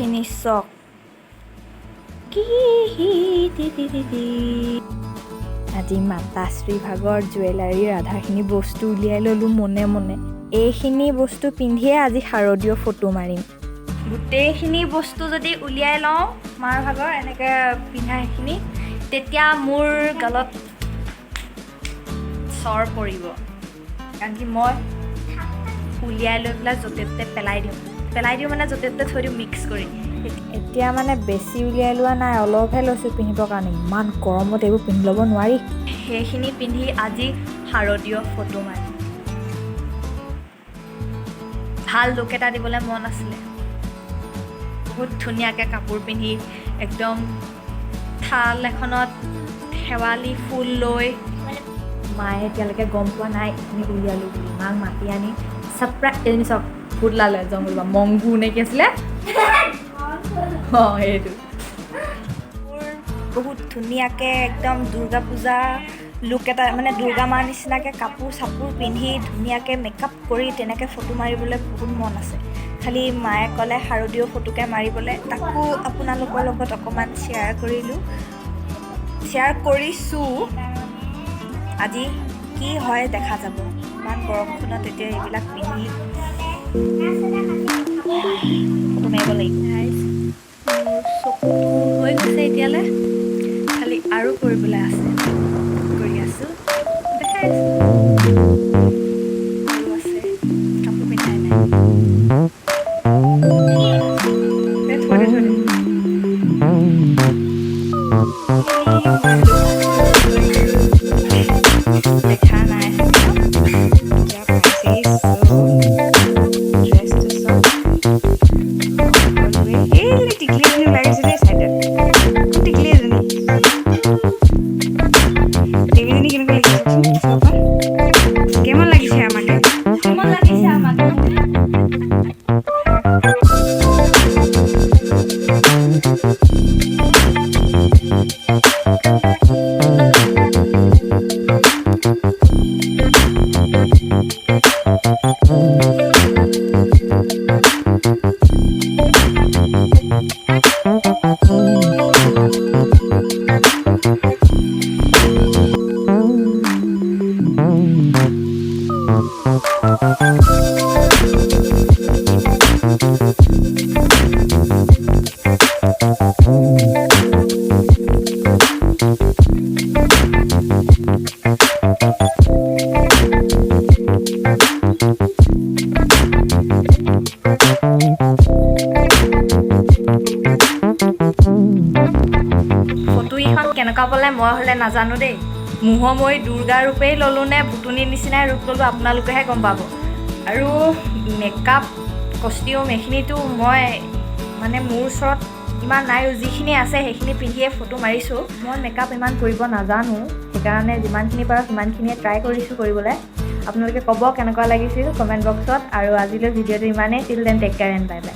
এইখিনি চক আজি মাতাশ্ৰী ভাগৰ জুৱেলাৰীৰ আধাখিনি বস্তু উলিয়াই ল'লোঁ মনে মনে। এইখিনি বস্তু পিন্ধিয়ে আজি শাৰদীয় ফটো মাৰিম। গোটেইখিনি বস্তু যদি উলিয়াই লওঁ মাৰ ভাগৰ এনেকৈ পিন্ধা সেইখিনি, তেতিয়া মোৰ গালত চৰ পৰিব। কাৰণ কি মই উলিয়াই লৈ পেলাই য'তে ত'তে পেলাই দিওঁ মানে য'তে ত'তে থৈ দিওঁ মিক্স কৰি। এতিয়া মানে বেছি উলিয়াই লোৱা নাই, অলপহে লৈছোঁ পিন্ধিবৰ কাৰণে। ইমান গৰমত এইবোৰ পিন্ধি ল'ব নোৱাৰি। সেইখিনি পিন্ধি আজি শাৰদীয় ফটো মাৰিম। ভাল লুক এটা দিবলৈ মন আছিলে। বহুত ধুনীয়াকৈ কাপোৰ পিন্ধি একদম থাল এখনত শেৱালি ফুল লৈ, মায়ে এতিয়ালৈকে গম পোৱা নাই এইখিনি উলিয়ালোঁ বুলি। মাক মাতি আনি চাপ্ৰাইজ এজনী চক ফুটলালে জংঘল মংগু নে কি আছিলে অঁ সেইটো বহুত ধুনীয়াকৈ একদম দুৰ্গা পূজা লুক এটা মানে দুৰ্গা মাৰ নিচিনাকৈ কাপোৰ চাপোৰ পিন্ধি ধুনীয়াকৈ মেকআপ কৰি তেনেকৈ ফটো মাৰিবলৈ বহুত মন আছে। খালি মায়ে ক'লে শাৰদীয় ফটোকে মাৰিবলৈ, তাকো আপোনালোকৰ লগত অকণমান শ্বেয়াৰ কৰিছোঁ। আজি কি হয় দেখা যাব। ইমান গৰমখনত এতিয়া এইবিলাক পিন্ধি ফটো মাৰিব লাগিব। চকু হৈ গৈছে এতিয়ালৈ, খালি আৰু কৰিবলৈ আছে। কৰি আছোঁ, দেখাই আছোঁ। আৰু আছে, কাপোৰ পিন্ধাই নাই। দেখা নাই কেমন লাগিছে আমাকে কেনেকুৱা পালে মই হ'লে নাজানো দেই। মোহময়ী দুৰ্গা ৰূপেই ল'লোঁ নে ভুতুনিৰ নিচিনাই ৰূপ ল'লোঁ আপোনালোকেহে গম পাব। আৰু মেকআপ কষ্টিউম এইখিনিতো মই মানে মোৰ ওচৰত ইমান নাই, যিখিনি আছে সেইখিনি পিন্ধিয়ে ফটো মাৰিছোঁ। মই মেকআপ ইমান কৰিব নাজানো, সেইকাৰণে যিমানখিনি পাৰোঁ সিমানখিনিয়ে ট্ৰাই কৰিছোঁ কৰিবলৈ। আপোনালোকে ক'ব কেনেকুৱা লাগিছিল কমেণ্ট বক্সত। আৰু আজিলৈ ভিডিঅ'টো ইমানেই। Till then take care and bye by.